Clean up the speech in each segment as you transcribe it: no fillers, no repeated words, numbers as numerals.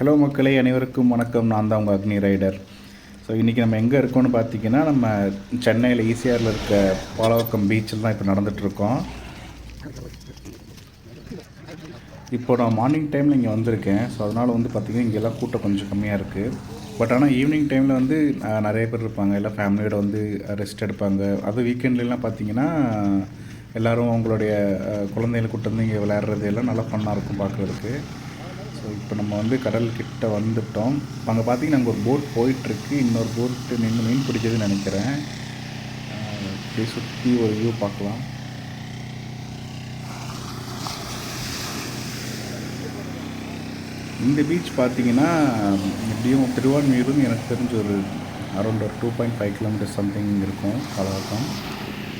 Hello மக்களே, அனைவருக்கும் வணக்கம். நான் தான் உங்கள் அக்னி ரைடர். ஸோ இன்றைக்கி நம்ம எங்கே இருக்கோம்னு பார்த்தீங்கன்னா, நம்ம சென்னையில் ஈசிஆரில் இருக்க பாலவக்கம் பீச்சில் தான் இப்போ நடந்துகிட்ருக்கோம். இப்போ நான் மார்னிங் டைமில் இங்கே வந்திருக்கேன். ஸோ அதனால் வந்து பார்த்திங்கன்னா இங்கெல்லாம் கூட்டம் கொஞ்சம் கம்மியாக இருக்குது. பட் ஆனால் ஈவினிங் டைமில் வந்து நிறைய பேர் இருப்பாங்க. எல்லாம் ஃபேமிலியோடு வந்து ரெஸ்ட் எடுப்பாங்க. அது வீக்கெண்ட்லாம் பார்த்திங்கன்னா எல்லோரும் அவங்களுடைய குழந்தைகளை கூட்டு வந்து இங்கே விளையாடுறது எல்லாம் நல்லா ஃபன்னாக இருக்கும் பார்க்குறதுக்கு. ஸோ இப்போ நம்ம வந்து கடல்கிட்ட வந்துவிட்டோம். இப்போ அங்கே பார்த்திங்கன்னா அங்கே ஒரு போட் போயிட்டுருக்கு. இன்னொரு போட்டு நின்று மீன் பிடிச்சதுன்னு நினைக்கிறேன். இப்படி சுற்றி ஒரு வியூ பார்க்கலாம். இந்த பீச் பார்த்திங்கன்னா எப்படியும் திருவான்மியூரும் எனக்கு தெரிஞ்ச ஒரு அரௌண்ட் ஒரு 2.5 கிலோமீட்டர் சம்திங் இருக்கும் பாலவாக்கம்.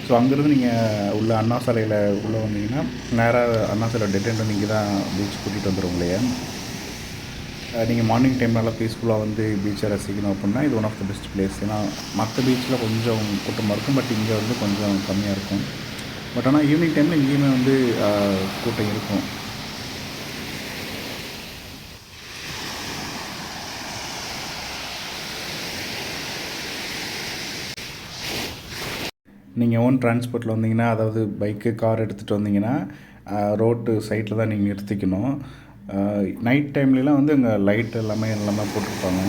ஸோ அங்கேருந்து நீங்கள் உள்ள அண்ணா சாலையில் உள்ளே வந்தீங்கன்னா நேராக அண்ணா சாலை டெட் எண்ட் வந்து இங்கே தான் பீச் கூட்டிகிட்டு வந்துடும் இல்லையா. நீங்கள் மார்னிங் டைம் நல்லா பீஸ்ஃபுல்லாக வந்து பீச்சை ரசிக்கணும் அப்படின்னா இது one of the best place. ஏன்னா மற்ற பீச்சில் கொஞ்சம் கூட்டமாக இருக்கும், பட் இங்கே வந்து கொஞ்சம் கம்மியாக இருக்கும். பட் ஆனால் ஈவினிங் டைமில் இங்கேயுமே வந்து கூட்டம் இருக்கும். நீங்கள் ஓன் டிரான்ஸ்போர்ட்டில் வந்தீங்கன்னா, அதாவது பைக்கு கார் எடுத்துகிட்டு வந்தீங்கன்னா ரோட்டு சைட்டில் தான் நீங்கள் நிறுத்திக்கணும். நைட் டைம்லலாம் வந்து அங்கே லைட் எல்லாமே போட்டிருப்பாங்க.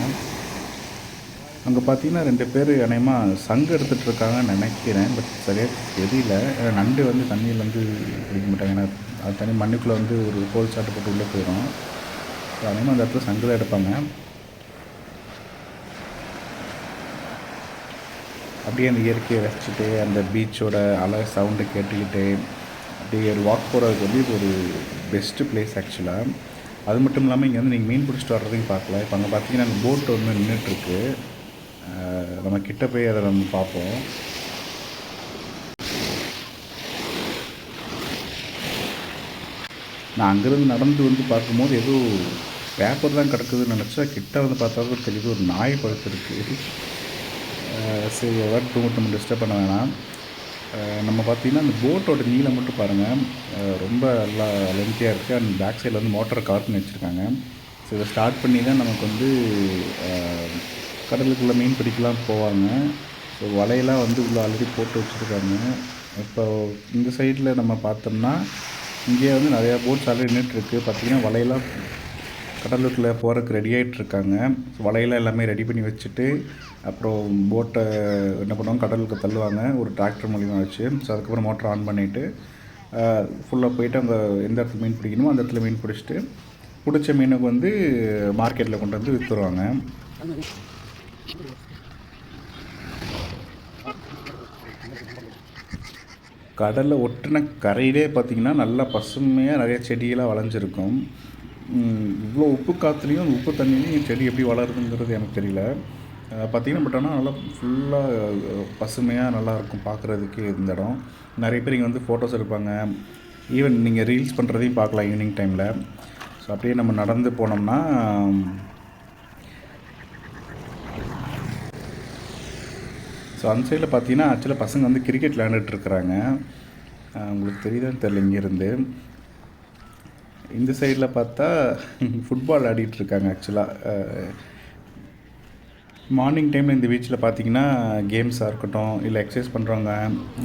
அங்கே பார்த்தீங்கன்னா 2 பேர் அநேகமாக சங்கு எடுத்துகிட்டு இருக்காங்கன்னு நினைக்கிறேன், பட் சரியாக தெரியல. நண்டு வந்து தண்ணியில் வந்து பிடிக்க மாட்டாங்க. ஏன்னா அது தண்ணி மண்ணுக்குள்ளே வந்து ஒரு ஹோல் சாட்டு போட்டு உள்ளே போயிடும். ஸோ அநேகமாக அந்த இடத்துல சங்கு தான் எடுப்பாங்க. அப்படியே அந்த இயற்கையை ரசிச்சுட்டு அந்த பீச்சோட அலை சவுண்டு கேட்டுக்கிட்டு அப்படியே ஒரு வாக் போகிறதுக்கு வந்து இது ஒரு பெஸ்ட்டு பிளேஸ் ஆக்சுவலாக. அது மட்டும் இல்லாமல் இங்கே வந்து நீங்கள் மீன் பிடிச்சிட்டு வர்றதையும் பார்க்கலாம். இப்போ அங்கே பார்த்தீங்கன்னா அந்த போட் ஒன்று நின்றுட்டுருக்கு. நம்ம கிட்ட போய் அதை நம்ம பார்ப்போம். நான் அங்கேருந்து நடந்து வந்து பார்க்கும்போது ஏதோ பேப்பர் தான் கிடக்குதுன்னு நினச்சா கிட்ட வந்து பார்த்தா தான் தெரியுது ஒரு நாய் படுத்துருக்கு. சரி, எதாவது தூங்கட்டும், டிஸ்டர்ப் பண்ண வேணாம். நம்ம பார்த்திங்கன்னா அந்த போட்டோட நீளம் மட்டும் பாருங்கள், ரொம்ப நல்லா லென்த்தியாக இருக்குது. அண்ட் பேக் சைடில் வந்து மோட்டரை கவர் பண்ணி வச்சுருக்காங்க. ஸோ இதை ஸ்டார்ட் பண்ணி தான் நமக்கு வந்து கடலுக்குள்ளே மீன் பிடிக்கலாம் போவாங்க. ஸோ வலையெல்லாம் வந்து உள்ளே ஆல்ரெடி போட்டு வச்சுருக்காங்க. இப்போ இந்த சைடில் நம்ம பார்த்தோம்னா இங்கே வந்து நிறையா போட்ஸ் ஆல்ரெடி நின்றுட்டுருக்கு. பார்த்திங்கன்னா வலையெல்லாம் கடலுக்குள்ளே போகிறதுக்கு ரெடி ஆகிட்டுருக்காங்க. ஸோ வலையெல்லாம் எல்லாமே ரெடி பண்ணி வச்சுட்டு அப்புறம் போட்டை என்ன பண்ணுவாங்க, கடலுக்கு தள்ளுவாங்க ஒரு டிராக்டர் மூலிமா வச்சு. ஸோ அதுக்கப்புறம் மோட்டர் ஆன் பண்ணிவிட்டு ஃபுல்லாக போயிட்டு அங்கே எந்த இடத்துல மீன் பிடிக்கணுமோ அந்த இடத்துல மீன் பிடிச்சிட்டு பிடிச்ச மீனுக்கு வந்து மார்க்கெட்டில் கொண்டு வந்து விற்றுருவாங்க. கடலில் ஒட்டின கரையிலே பார்த்திங்கன்னா நல்லா பசுமையாக நிறைய செடியெல்லாம் வளைஞ்சிருக்கும். இவ்வளோ உப்பு காற்றுலையும் உப்பு தண்ணிலையும் செடி எப்படி வளருதுங்கிறது எனக்கு தெரியல. பார்த்திங்கன்னா பட் ஆனால் நல்லா ஃபுல்லாக பசுமையாக நல்லாயிருக்கும் பார்க்குறதுக்கு இந்த இடம். நிறைய பேர் இங்கே வந்து ஃபோட்டோஸ் எடுப்பாங்க. ஈவன் நீங்கள் ரீல்ஸ் பண்ணுறதையும் பார்க்கலாம் ஈவினிங் டைமில். ஸோ அப்படியே நம்ம நடந்து போனோம்னா ஸோ அந்த சைடில் பார்த்தீங்கன்னா ஆக்சுவலாக பசங்க வந்து கிரிக்கெட் விளையாண்டுட்டுருக்குறாங்க. உங்களுக்கு தெரியுதான்னு தெரியல. இங்கேருந்து இந்த சைடில் பார்த்தா ஃபுட்பால் ஆடிட்டுருக்காங்க. ஆக்சுவலாக மார்னிங் டைமில் இந்த பீச்சில் பார்த்திங்கன்னா கேம்ஸாக இருக்கட்டும், இல்லை எக்ஸசைஸ் பண்ணுறவங்க,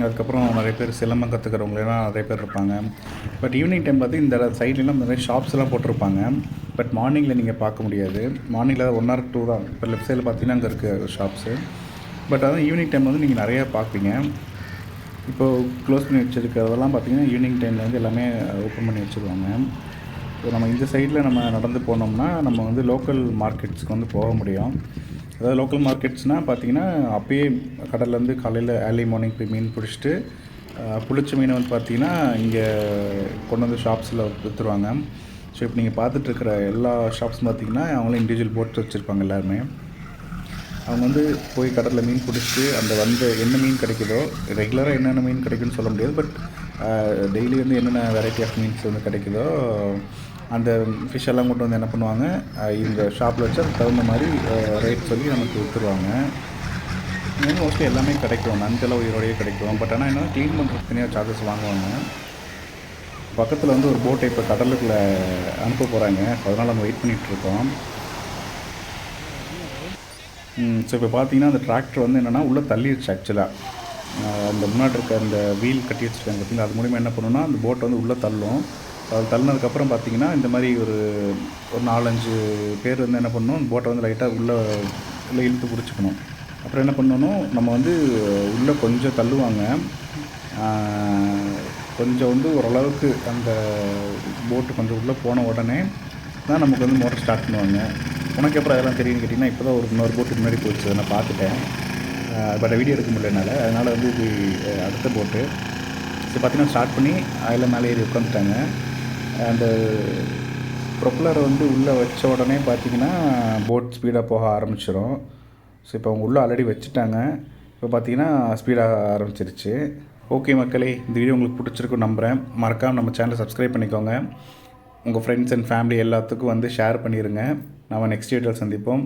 அதுக்கப்புறம் நிறைய பேர் சிலம்பம் கற்றுக்கிறவங்களெல்லாம் நிறைய பேர் இருப்பாங்க. பட் ஈவினிங் டைம் பார்த்து இந்த சைட்லாம் நிறைய ஷாப்ஸ்லாம் போட்டிருப்பாங்க. பட் மார்னிங்கில் நீங்கள் பார்க்க முடியாது. மார்னிங்கில் 1 or 2 தான். இப்போ லெஃப்ட் சைடில் பார்த்தீங்கன்னா அங்கே இருக்குது ஷாப்ஸு. பட் அதான் ஈவினிங் டைம் வந்து நீங்கள் நிறையா பார்ப்பீங்க. இப்போது க்ளோஸ் பண்ணி வச்சுருக்கிறதெல்லாம் பார்த்திங்கன்னா ஈவினிங் டைமில் வந்து எல்லாமே ஓப்பன் பண்ணி வச்சுருவாங்க. ஸோ நம்ம இந்த சைடில் நம்ம நடந்து போனோம்னா நம்ம வந்து லோக்கல் மார்க்கெட்ஸ்க்கு வந்து போக முடியும். அதாவது லோக்கல் மார்க்கெட்ஸ்னால் பார்த்திங்கன்னா அப்போயே கடல்லேருந்து காலையில் ஏர்லி மார்னிங் போய் மீன் பிடிச்சிட்டு புளிச்ச மீனை வந்து பார்த்திங்கன்னா இங்கே கொண்டு வந்து ஷாப்ஸில் விற்றுருவாங்க. ஸோ இப்போ நீங்கள் பார்த்துட்ருக்கிற எல்லா ஷாப்ஸும் பார்த்திங்கன்னா அவங்களும் இண்டிவிஜுவல் போட்டு வச்சுருப்பாங்க எல்லாருமே. அவங்க வந்து போய் கடலில் மீன் பிடிச்சிட்டு அந்த வந்து என்ன மீன் கிடைக்குதோ, ரெகுலராக என்னென்ன மீன் கிடைக்குன்னு சொல்ல முடியாது, பட் டெய்லி வந்து என்னென்ன வெரைட்டி ஆஃப் மீன்ஸ் வந்து கிடைக்குதோ அந்த ஃபிஷ்ஷெல்லாம் கொண்டு வந்து என்ன பண்ணுவாங்க, இந்த ஷாப்பில் வச்சு அதுக்கு தகுந்த மாதிரி ரேட் சொல்லி நமக்கு விற்றுருவாங்க. இங்கே மோஸ்ட்லி எல்லாமே கிடைக்கும், நஞ்செல்லாம் உயிரோடையே கிடைக்கும். பட் ஆனால் என்ன க்ளீன் பண்ணுறதுக்கு தனியாக சார்ஜஸ் வாங்குவாங்க. பக்கத்தில் வந்து ஒரு போட்டை இப்போ கடலுக்குள்ளே அனுப்ப போகிறாங்க. அதனால் நம்ம வெயிட் பண்ணிகிட்ருக்கோம். ஸோ இப்போ பார்த்தீங்கன்னா அந்த டிராக்டர் வந்து என்னென்னா உள்ளே தள்ளிடுச்சு ஆக்சுவலாக. அந்த முன்னாடி இருக்க அந்த வீல் கட்டி வச்சுருக்காங்க பார்த்தீங்களா, அது மூலிமா என்ன பண்ணுன்னா அந்த போட்டை வந்து உள்ளே தள்ளும். அது தள்ளினதுக்கப்புறம் பார்த்தீங்கன்னா இந்த மாதிரி ஒரு 4-5 பேர் வந்து என்ன பண்ணணும், போட்டை வந்து லைட்டாக உள்ளே இழுத்து பிடிச்சிக்கணும். அப்புறம் என்ன பண்ணணும், நம்ம வந்து உள்ளே கொஞ்சம் தள்ளுவாங்க. கொஞ்சம் வந்து ஓரளவுக்கு அந்த போட்டு கொஞ்சம் உள்ளே போன உடனே தான் நமக்கு வந்து மோட்டர் ஸ்டார்ட் பண்ணுவாங்க. உனக்கு எப்போ அதெல்லாம் தெரியும்னு கேட்டிங்கன்னா, இப்போ தான் இன்னொரு போட்டு முன்னாடி போச்சு, அதை நான் பார்த்துட்டேன். பட் வீடியோ எடுக்க முடியல என்னால். அதனால் வந்து இது அடுத்த போட்டு ஸோ பார்த்திங்கன்னா ஸ்டார்ட் பண்ணி அதில் மேலே ஏறி உட்காந்துட்டாங்க. அந்த ப்ரொப்பலரை வந்து உள்ளே வச்ச உடனே பார்த்திங்கன்னா போட் ஸ்பீடாக போக ஆரம்பிச்சிடும். ஸோ இப்போ அவங்க உள்ளே ஆல்ரெடி வச்சுட்டாங்க. இப்போ பார்த்திங்கன்னா ஸ்பீடாக ஆரம்பிச்சிருச்சு. ஓகே மக்களே, இந்த வீடியோ உங்களுக்கு பிடிச்சிருக்குன்னு நம்புகிறேன். மறக்காமல் நம்ம சேனலை சப்ஸ்கிரைப் பண்ணிக்கோங்க. உங்கள் ஃப்ரெண்ட்ஸ் அண்ட் ஃபேமிலி எல்லாத்துக்கும் வந்து ஷேர் பண்ணிடுங்க. நம்ம நெக்ஸ்ட் வீடியோவில் சந்திப்போம்.